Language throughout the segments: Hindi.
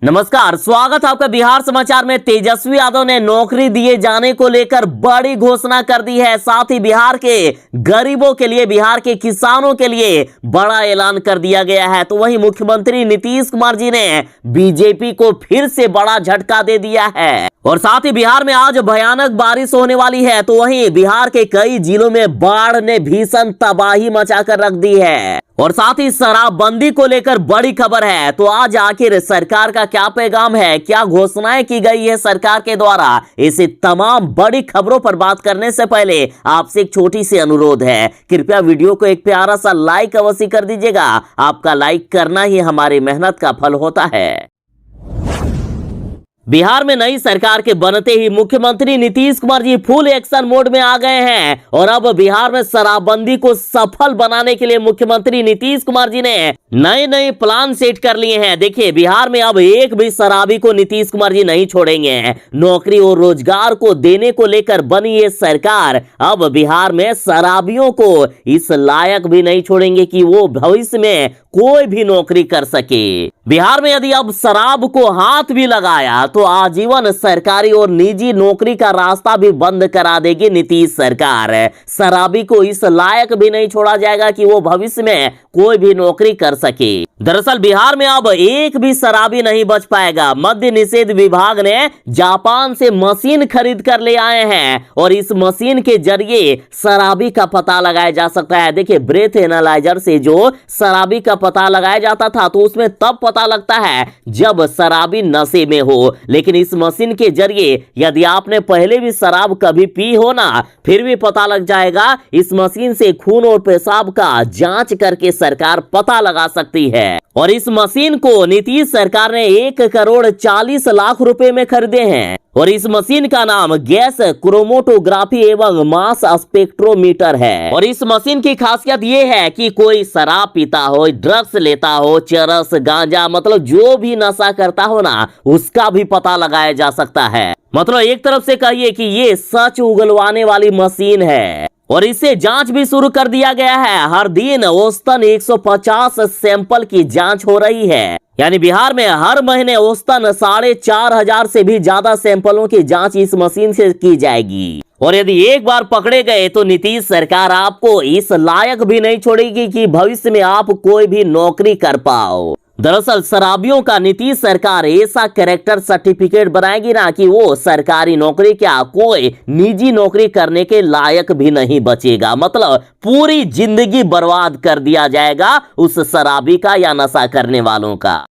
नमस्कार, स्वागत है आपका बिहार समाचार में। तेजस्वी यादव ने नौकरी दिए जाने को लेकर बड़ी घोषणा कर दी है। साथ ही बिहार के गरीबों के लिए, बिहार के किसानों के लिए बड़ा ऐलान कर दिया गया है। तो वहीं मुख्यमंत्री नीतीश कुमार जी ने बीजेपी को फिर से बड़ा झटका दे दिया है और साथ ही बिहार में आज भयानक बारिश होने वाली है। तो वहीं बिहार के कई जिलों में बाढ़ ने भीषण तबाही मचाकर रख दी है और साथ ही शराबबंदी को लेकर बड़ी खबर है। तो आज आखिर सरकार का क्या पैगाम है, क्या घोषणाएं की गई है सरकार के द्वारा, इसे तमाम बड़ी खबरों पर बात करने से पहले आपसे एक छोटी सी अनुरोध है, कृपया वीडियो को एक प्यारा सा लाइक अवश्य कर दीजिएगा। आपका लाइक करना ही हमारी मेहनत का फल होता है। बिहार में नई सरकार के बनते ही मुख्यमंत्री Nitish Kumar ji full action mode में आ गए हैं और अब बिहार में शराबबंदी को सफल बनाने के लिए मुख्यमंत्री नीतीश कुमार जी ने नए नए प्लान सेट कर लिए हैं। देखिए, बिहार में अब एक भी शराबी को नीतीश कुमार जी नहीं छोड़ेंगे। नौकरी और रोजगार को देने को लेकर बनी ये सरकार अब बिहार में शराबियों को इस लायक भी नहीं छोड़ेंगे कि वो भविष्य में कोई भी नौकरी कर सके। बिहार में यदि अब शराब को हाथ भी लगाया तो आजीवन सरकारी और निजी नौकरी का रास्ता भी बंद करा देगी नीतीश सरकार। शराबी को इस लायक भी नहीं छोड़ा जाएगा कि वो भविष्य में कोई भी नौकरी कर सके। दरअसल बिहार में अब एक भी शराबी नहीं बच पाएगा। मद्य निषेध विभाग ने जापान से मशीन खरीद कर ले आए हैं और इस मशीन के जरिए शराबी का पता लगाया जा सकता है। देखिए, ब्रेथ एनालाइजर से जो शराबी का पता लगाया जाता था तो उसमें तब पता लगता है जब शराबी नशे में हो, लेकिन इस मशीन के जरिए यदि आपने पहले भी शराब कभी पी हो ना, फिर भी पता लग जाएगा। इस मशीन से खून और पेशाब का जांच करके सरकार पता लगा सकती है और इस मशीन को नीतीश सरकार ने 1,40,00,000 रुपए में खरीदे हैं और इस मशीन का नाम गैस क्रोमेटोग्राफी एवं मास स्पेक्ट्रोमीटर है। और इस मशीन की खासियत यह है कि कोई शराब पीता हो, ड्रग्स लेता हो, चरस, गांजा, मतलब जो भी नशा करता हो ना, उसका भी पता लगाया जा सकता है। मतलब एक तरफ से कहिए कि ये सच उगलवाने वाली मशीन है और इससे जांच भी शुरू कर दिया गया है। हर दिन औसतन 150 सैंपल की जांच हो रही है। यानी बिहार में हर महीने औसतन 4,500 से भी ज्यादा सैंपलों की जांच इस मशीन से की जाएगी। और यदि एक बार पकड़े गए तो नीतीश सरकार आपको इस लायक भी नहीं छोड़ेगी कि भविष्य में आप कोई भी नौकरी कर पाओ। दरअसल शराबियों का नीतीश सरकार ऐसा कैरेक्टर सर्टिफिकेट बनाएगी ना कि वो सरकारी नौकरी क्या, कोई निजी नौकरी करने के लायक भी नहीं बचेगा। मतलब पूरी जिंदगी बर्बाद कर दिया जाएगा उस शराबी का या नशा करने वालों का।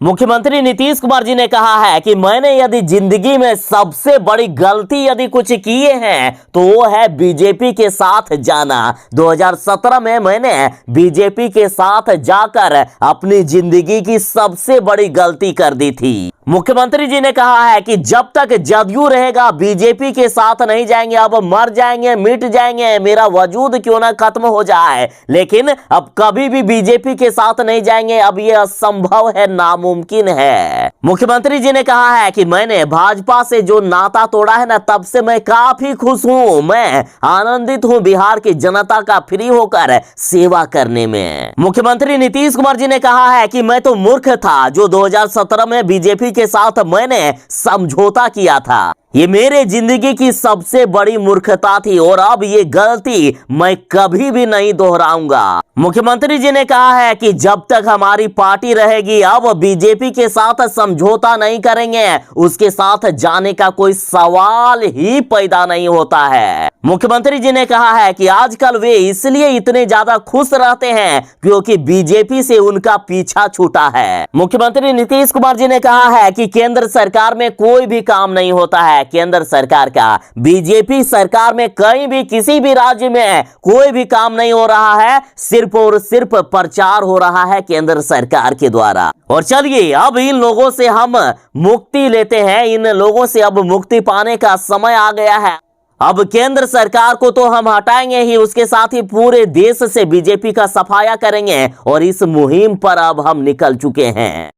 मुख्यमंत्री नीतीश कुमार जी ने कहा है कि मैंने यदि जिंदगी में सबसे बड़ी गलती यदि कुछ किए हैं तो वो है बीजेपी के साथ जाना। 2017 में मैंने बीजेपी के साथ जाकर अपनी जिंदगी की सबसे बड़ी गलती कर दी थी। मुख्यमंत्री जी ने कहा है कि जब तक जदयू रहेगा बीजेपी के साथ नहीं जाएंगे। अब मर जाएंगे, मिट जाएंगे, मेरा वजूद क्यों ना खत्म हो जाए, लेकिन अब कभी भी बीजेपी के साथ नहीं जाएंगे। अब यह असंभव है, नामुमकिन है। मुख्यमंत्री जी ने कहा है कि मैंने भाजपा से जो नाता तोड़ा है ना, तब से मैं काफी खुश हूं। मैं आनंदित हूं बिहार की जनता का फ्री होकर सेवा करने में। मुख्यमंत्री नीतीश कुमार जी ने कहा है कि मैं तो मूर्ख था जो 2017 में बीजेपी के साथ मैंने समझौता किया था। ये मेरे जिंदगी की सबसे बड़ी मूर्खता थी और अब ये गलती मैं कभी भी नहीं दोहराऊंगा। मुख्यमंत्री जी ने कहा है कि जब तक हमारी पार्टी रहेगी अब बीजेपी के साथ समझौता नहीं करेंगे, उसके साथ जाने का कोई सवाल ही पैदा नहीं होता है। मुख्यमंत्री जी ने कहा है कि आजकल वे इसलिए इतने ज्यादा खुश रहते हैं क्योंकि बीजेपी से उनका पीछा छूटा है। मुख्यमंत्री नीतीश कुमार जी ने कहा है कि केंद्र सरकार में कोई भी काम नहीं होता है। केंद्र सरकार का बीजेपी सरकार में कहीं भी किसी भी राज्य में कोई भी काम नहीं हो रहा है, सिर्फ और सिर्फ प्रचार हो रहा है केंद्र सरकार के द्वारा। और चलिए अब इन लोगों से हम मुक्ति लेते हैं। इन लोगों से अब मुक्ति पाने का समय आ गया है। अब केंद्र सरकार को तो हम हटाएंगे ही, उसके साथ ही पूरे देश से बीजेपी का सफाया करेंगे और इस मुहिम पर अब हम निकल चुके हैं।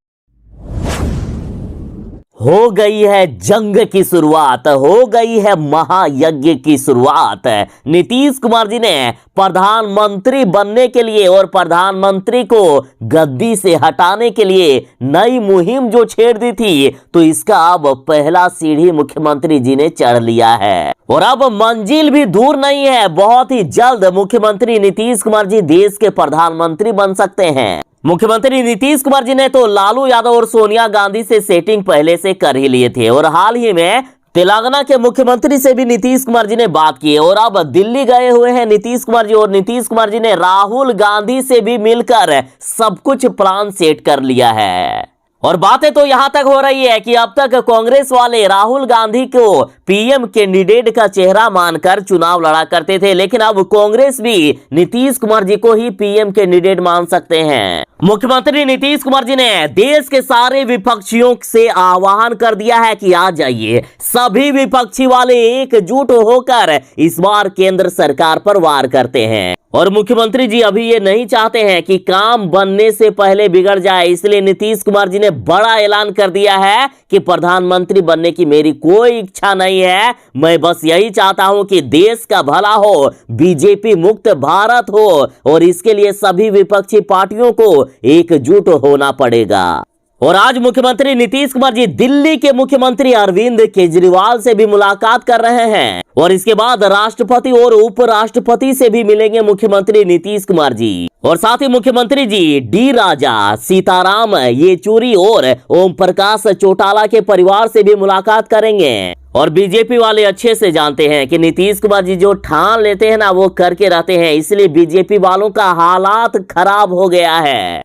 हो गई है जंग की शुरुआत, हो गई है महायज्ञ की शुरुआत। नीतीश कुमार जी ने प्रधानमंत्री बनने के लिए और प्रधानमंत्री को गद्दी से हटाने के लिए नई मुहिम जो छेड़ दी थी, तो इसका अब पहला सीढ़ी मुख्यमंत्री जी ने चढ़ लिया है और अब मंजिल भी दूर नहीं है। बहुत ही जल्द मुख्यमंत्री नीतीश कुमार जी देश के प्रधानमंत्री बन सकते हैं। मुख्यमंत्री नीतीश कुमार जी ने तो लालू यादव और सोनिया गांधी से सेटिंग पहले से कर ही लिए थे और हाल ही में तेलंगाना के मुख्यमंत्री से भी नीतीश कुमार जी ने बात की है और अब दिल्ली गए हुए हैं नीतीश कुमार जी और नीतीश कुमार जी ने राहुल गांधी से भी मिलकर सब कुछ प्लान सेट कर लिया है। और बातें तो यहां तक हो रही है कि अब तक कांग्रेस वाले राहुल गांधी को पीएम कैंडिडेट का चेहरा मानकर चुनाव लड़ा करते थे, लेकिन अब कांग्रेस भी नीतीश कुमार जी को ही पीएम कैंडिडेट मान सकते हैं। मुख्यमंत्री नीतीश कुमार जी ने देश के सारे विपक्षियों से आह्वान कर दिया है कि आ जाइए, सभी विपक्षी वाले एकजुट होकर इस बार केंद्र सरकार पर वार करते हैं। और मुख्यमंत्री जी अभी ये नहीं चाहते हैं कि काम बनने से पहले बिगड़ जाए, इसलिए नीतीश कुमार जी ने बड़ा ऐलान कर दिया है कि प्रधानमंत्री बनने की मेरी कोई इच्छा नहीं है, मैं बस यही चाहता हूं कि देश का भला हो, बीजेपी मुक्त भारत हो और इसके लिए सभी विपक्षी पार्टियों को एकजुट होना पड़ेगा। और आज मुख्यमंत्री नीतीश कुमार जी दिल्ली के मुख्यमंत्री अरविंद केजरीवाल से भी मुलाकात कर रहे हैं और इसके बाद राष्ट्रपति और उपराष्ट्रपति से भी मिलेंगे मुख्यमंत्री नीतीश कुमार जी। और साथ ही मुख्यमंत्री जी डी राजा, सीताराम येचुरी और ओम प्रकाश चौटाला के परिवार से भी मुलाकात करेंगे। और बीजेपी वाले अच्छे से जानते हैं कि नीतीश कुमार जी जो ठान लेते हैं ना वो करके रहते हैं, इसलिए बीजेपी वालों का हालात खराब हो गया है।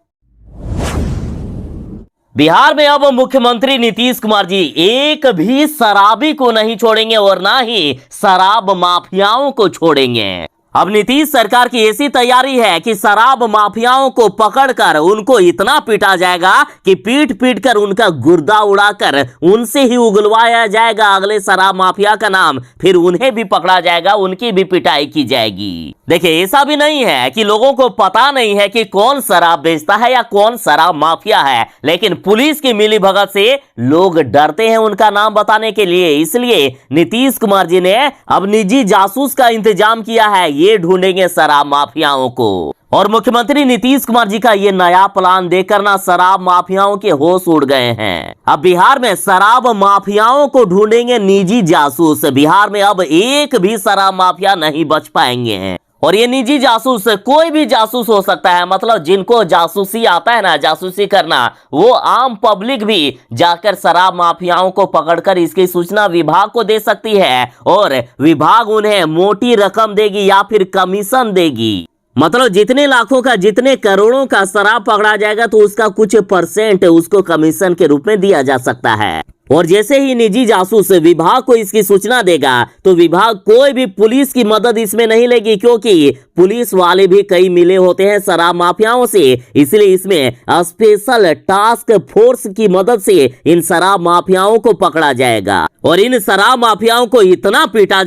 बिहार में अब मुख्यमंत्री नीतीश कुमार जी एक भी शराबी को नहीं छोड़ेंगे और ना ही शराब माफियाओं को छोड़ेंगे। अब नीतीश सरकार की ऐसी तैयारी है कि शराब माफियाओं को पकड़कर उनको इतना पीटा जाएगा कि पीट पीट कर उनका गुर्दा उड़ाकर उनसे ही उगलवाया जाएगा अगले शराब माफिया का नाम, फिर उन्हें भी पकड़ा जाएगा, उनकी भी पिटाई की जाएगी। देखिए ऐसा भी नहीं है कि लोगों को पता नहीं है कि कौन शराब बेचता है या कौन शराब माफिया है, लेकिन पुलिस की मिलीभगत से लोग डरते हैं उनका नाम बताने के लिए। इसलिए नीतीश कुमार जी ने अब निजी जासूस का इंतजाम किया है, ये ढूंढेंगे शराब माफियाओं को। और मुख्यमंत्री नीतीश कुमार जी का ये नया प्लान देखकर ना शराब माफियाओं के होश उड़ गए हैं। अब बिहार में शराब माफियाओं को ढूंढेंगे निजी जासूस। बिहार में अब एक भी शराब माफिया नहीं बच पाएंगे। और ये निजी जासूस कोई भी जासूस हो सकता है, मतलब जिनको जासूसी आता है ना, जासूसी करना, वो आम पब्लिक भी जाकर शराब माफियाओं को पकड़कर इसकी सूचना विभाग को दे सकती है और विभाग उन्हें मोटी रकम देगी या फिर कमीशन देगी। मतलब जितने लाखों का, जितने करोड़ों का शराब पकड़ा जाएगा तो उसका कुछ परसेंट उसको कमीशन के रूप में दिया जा सकता है। और जैसे ही निजी जासूस विभाग को इसकी सूचना देगा तो विभाग कोई भी पुलिस की मदद इसमें नहीं लेगी, क्योंकि पुलिस वाले भी कई मिले होते हैं शराब माफियाओं से। इसलिए इसमें स्पेशल टास्क फोर्स की मदद से इन शराब माफियाओं को पकड़ा जाएगा और इन शराब माफियाओं को इतना पीटा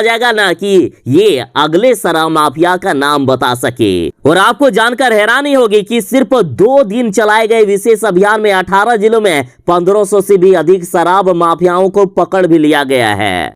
जाएगा ना कि ये अगले शराब माफिया का नाम बता सके। और आपको जानकर हैरानी होगी कि सिर्फ 2 दिन चलाए गए विशेष अभियान में 18 जिलों में 1500 से भी अधिक शराब माफियाओं को पकड़ भी लिया गया है।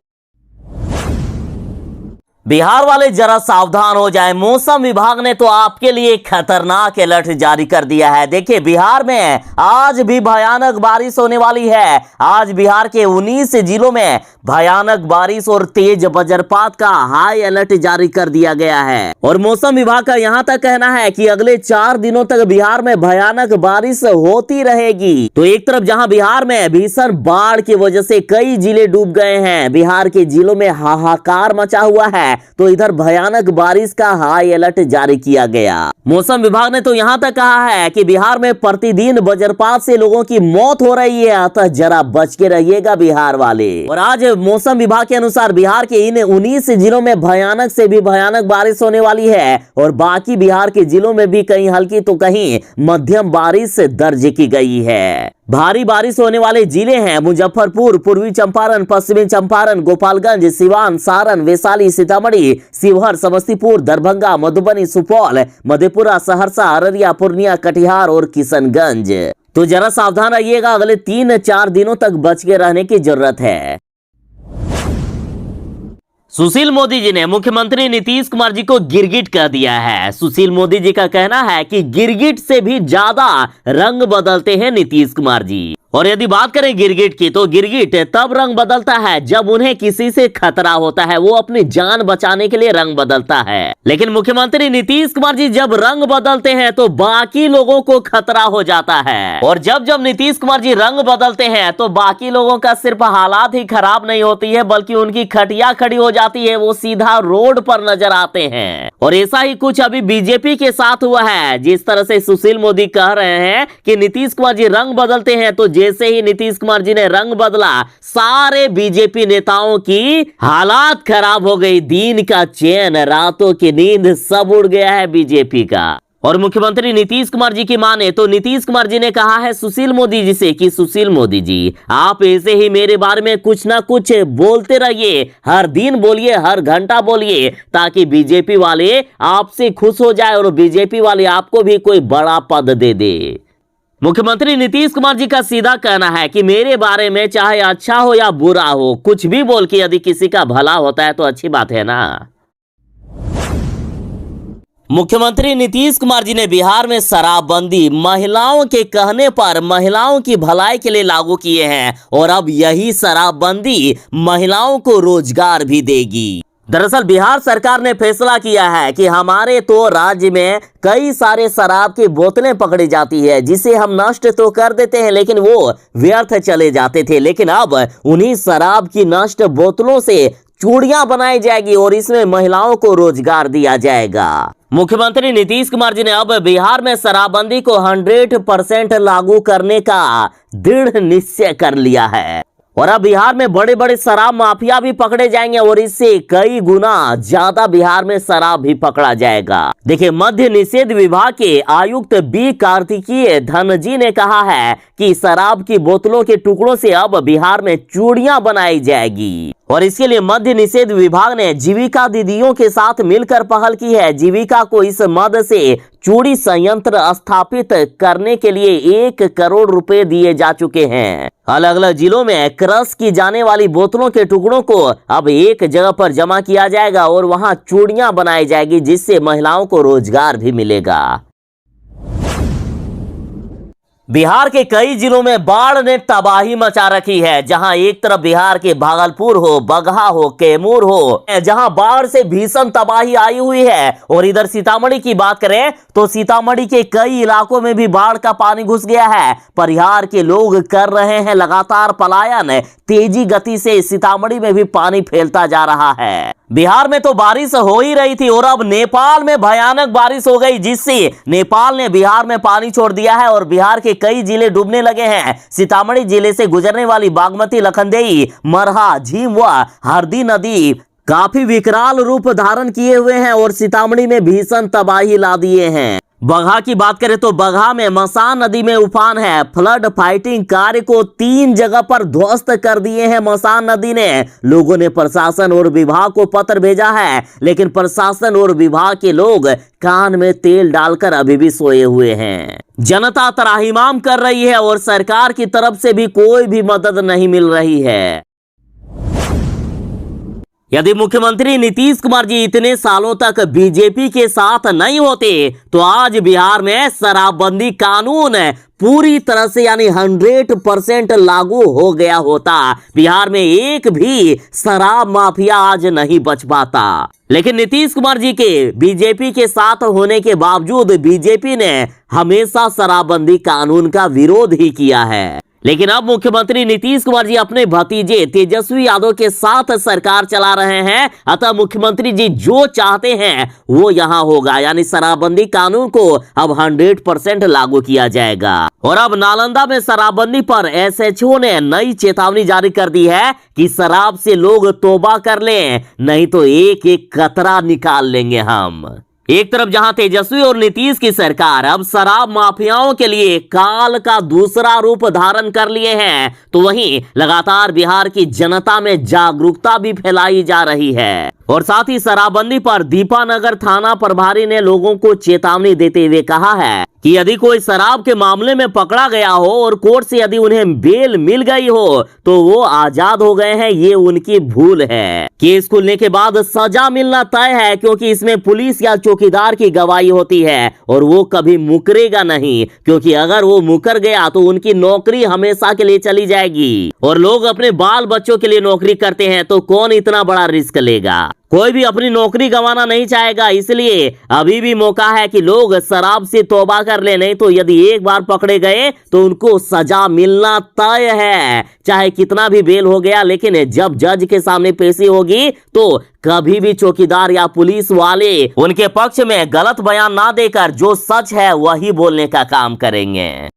बिहार वाले जरा सावधान हो जाएं, मौसम विभाग ने तो आपके लिए खतरनाक अलर्ट जारी कर दिया है। देखिए बिहार में आज भी भयानक बारिश होने वाली है। आज बिहार के 19 जिलों में भयानक बारिश और तेज वज्रपात का हाई अलर्ट जारी कर दिया गया है। और मौसम विभाग का यहां तक कहना है कि अगले 4 दिनों तक बिहार में भयानक बारिश होती रहेगी। तो एक तरफ जहां बिहार में भीषण बाढ़ की वजह से कई जिले डूब गए हैं, बिहार के जिलों में हाहाकार मचा हुआ है, तो इधर भयानक बारिश का हाई अलर्ट जारी किया गया। मौसम विभाग ने तो यहां तक कहा है कि बिहार में प्रतिदिन वज्रपात से लोगों की मौत हो रही है, अतः जरा बच के रहिएगा बिहार वाले। और आज मौसम विभाग के अनुसार बिहार के इन 19 जिलों में भयानक से भी भयानक बारिश होने वाली है और बाकी बिहार के जिलों में भी कहीं हल्की तो कहीं मध्यम बारिश दर्ज की गई है। भारी बारिश होने वाले जिले हैं मुजफ्फरपुर, पूर्वी चंपारण, पश्चिमी चंपारण, गोपालगंज, सिवान, सारण, वैशाली, सीतामढ़ी, शिवहर, समस्तीपुर, दरभंगा, मधुबनी, सुपौल, मधेपुरा, सहरसा, अररिया, पूर्णिया, कटिहार और किशनगंज। तो जरा सावधान रहिएगा, अगले 3-4 दिनों तक बच के रहने की जरूरत है। सुशील मोदी जी ने मुख्यमंत्री नीतीश कुमार जी को गिरगिट कह दिया है। सुशील मोदी जी का कहना है कि गिरगिट से भी ज्यादा रंग बदलते हैं नीतीश कुमार जी। और यदि बात करें गिरगिट की, तो गिरगिट तब रंग बदलता है जब उन्हें किसी से खतरा होता है, वो अपनी जान बचाने के लिए रंग बदलता है। लेकिन मुख्यमंत्री नीतीश कुमार जी जब रंग बदलते हैं तो बाकी लोगों को खतरा हो जाता है। और जब जब नीतीश कुमार जी रंग बदलते हैं तो बाकी लोगों का सिर्फ हालात ही खराब नहीं होती है, बल्कि उनकी खटिया खड़ी हो जाती है, वो सीधा रोड पर नजर आते हैं। और ऐसा ही कुछ अभी बीजेपी के साथ हुआ है। जिस तरह से सुशील मोदी कह रहे हैं कि नीतीश कुमार जी रंग बदलते हैं, तो जैसे ही नीतीश कुमार जी ने रंग बदला, सारे बीजेपी नेताओं की हालात खराब हो गई। दिन का चैन, रातों की नींद सब उड़ गया है बीजेपी का। और मुख्यमंत्री नीतीश कुमार जी की माने तो नीतीश कुमार जी ने कहा है सुशील मोदी जी से कि सुशील मोदी जी, आप ऐसे ही मेरे बारे में कुछ ना कुछ बोलते रहिए, हर दिन बोलिए, हर घंटा बोलिए, ताकि बीजेपी वाले आपसे खुश हो जाए और बीजेपी वाले आपको भी कोई बड़ा पद दे दे। मुख्यमंत्री नीतीश कुमार जी का सीधा कहना है कि मेरे बारे में चाहे अच्छा हो या बुरा हो, कुछ भी बोल के यदि किसी का भला होता है तो अच्छी बात है ना। मुख्यमंत्री नीतीश कुमार जी ने बिहार में शराबबंदी महिलाओं के कहने पर महिलाओं की भलाई के लिए लागू किए हैं, और अब यही शराबबंदी महिलाओं को रोजगार भी देगी। दरअसल बिहार सरकार ने फैसला किया है कि हमारे तो राज्य में कई सारे शराब की बोतलें पकड़ी जाती है, जिसे हम नष्ट तो कर देते हैं लेकिन वो व्यर्थ चले जाते थे। लेकिन अब उन्हीं शराब की नष्ट बोतलों से चूड़ियां बनाई जाएगी और इसमें महिलाओं को रोजगार दिया जाएगा। मुख्यमंत्री नीतीश कुमार जी ने अब बिहार में शराबबंदी को 100% लागू करने का दृढ़ निश्चय कर लिया है। और अब बिहार में बड़े बड़े शराब माफिया भी पकड़े जाएंगे और इससे कई गुना ज्यादा बिहार में शराब भी पकड़ा जाएगा। देखिए, मद्य निषेध विभाग के आयुक्त बी कार्तिकीय धनजी ने कहा है कि शराब की बोतलों के टुकड़ों से अब बिहार में चूड़ियां बनाई जाएगी। और इसके लिए मद्य निषेध विभाग ने जीविका दीदियों के साथ मिलकर पहल की है। जीविका को इस मद से चूड़ी संयंत्र स्थापित करने के लिए 1 करोड़ रुपए दिए जा चुके हैं। अलग अलग जिलों में क्रश की जाने वाली बोतलों के टुकड़ों को अब एक जगह पर जमा किया जाएगा और वहां चूड़ियां बनाई जाएगी, जिससे महिलाओं को रोजगार भी मिलेगा। बिहार के कई जिलों में बाढ़ ने तबाही मचा रखी है। जहां एक तरफ बिहार के भागलपुर हो, बगहा हो, कैमूर हो, जहां बाढ़ से भीषण तबाही आई हुई है, और इधर सीतामढ़ी की बात करें तो सीतामढ़ी के कई इलाकों में भी बाढ़ का पानी घुस गया है। परिहार के लोग कर रहे हैं लगातार पलायन। तेजी गति से सीतामढ़ी में भी पानी फैलता जा रहा है। बिहार में तो बारिश हो ही रही थी और अब नेपाल में भयानक बारिश हो गई, जिससे नेपाल ने बिहार में पानी छोड़ दिया है और बिहार के कई जिले डूबने लगे हैं। सीतामढ़ी जिले से गुजरने वाली बागमती, लखनदेई, मरहा, झीम व हरदी नदी काफी विकराल रूप धारण किए हुए हैं और सीतामढ़ी में भीषण तबाही ला दिए हैं। बगहा की बात करें तो बगहा में मसान नदी में उफान है। फ्लड फाइटिंग कार्य को 3 जगह पर ध्वस्त कर दिए हैं मसान नदी ने। लोगों ने प्रशासन और विभाग को पत्र भेजा है, लेकिन प्रशासन और विभाग के लोग कान में तेल डालकर अभी भी सोए हुए हैं। जनता त्राहिमाम कर रही है और सरकार की तरफ से भी कोई भी मदद नहीं मिल रही है। यदि मुख्यमंत्री नीतीश कुमार जी इतने सालों तक बीजेपी के साथ नहीं होते तो आज बिहार में शराबबंदी कानून पूरी तरह से यानी 100% लागू हो गया होता। बिहार में एक भी शराब माफिया आज नहीं बच पाता। लेकिन नीतीश कुमार जी के बीजेपी के साथ होने के बावजूद बीजेपी ने हमेशा शराबबंदी कानून का विरोध ही किया है। लेकिन अब मुख्यमंत्री नीतीश कुमार जी अपने भतीजे तेजस्वी यादव के साथ सरकार चला रहे हैं, अतः मुख्यमंत्री जी जो चाहते हैं वो यहां होगा, यानी शराबबंदी कानून को अब 100% लागू किया जाएगा। और अब नालंदा में शराबबंदी पर एसएचओ ने नई चेतावनी जारी कर दी है कि शराब से लोग तौबा कर लें, नहीं तो एक एक कतरा निकाल लेंगे हम। एक तरफ जहां तेजस्वी और नीतीश की सरकार अब शराब माफियाओं के लिए काल का दूसरा रूप धारण कर लिए हैं, तो वहीं लगातार बिहार की जनता में जागरूकता भी फैलाई जा रही है। और साथ ही शराबबंदी पर दीपानगर थाना प्रभारी ने लोगों को चेतावनी देते हुए कहा है कि यदि कोई शराब के मामले में पकड़ा गया हो और कोर्ट से यदि उन्हें बेल मिल गई हो तो वो आजाद हो गए हैं, ये उनकी भूल है। केस खुलने के बाद सजा मिलना तय है, क्योंकि इसमें पुलिस या चौकीदार की गवाही होती है और वो कभी मुकरेगा नहीं, क्योंकि अगर वो मुकर गया तो उनकी नौकरी हमेशा के लिए चली जाएगी। और लोग अपने बाल बच्चों के लिए नौकरी करते हैं तो कौन इतना बड़ा रिस्क लेगा। कोई भी अपनी नौकरी गंवाना नहीं चाहेगा, इसलिए अभी भी मौका है कि लोग शराब से तौबा कर ले, नहीं तो यदि एक बार पकड़े गए तो उनको सजा मिलना तय है, चाहे कितना भी बेल हो गया। लेकिन जब जज के सामने पेशी होगी तो कभी भी चौकीदार या पुलिस वाले उनके पक्ष में गलत बयान ना देकर जो सच है वही बोलने का काम करेंगे।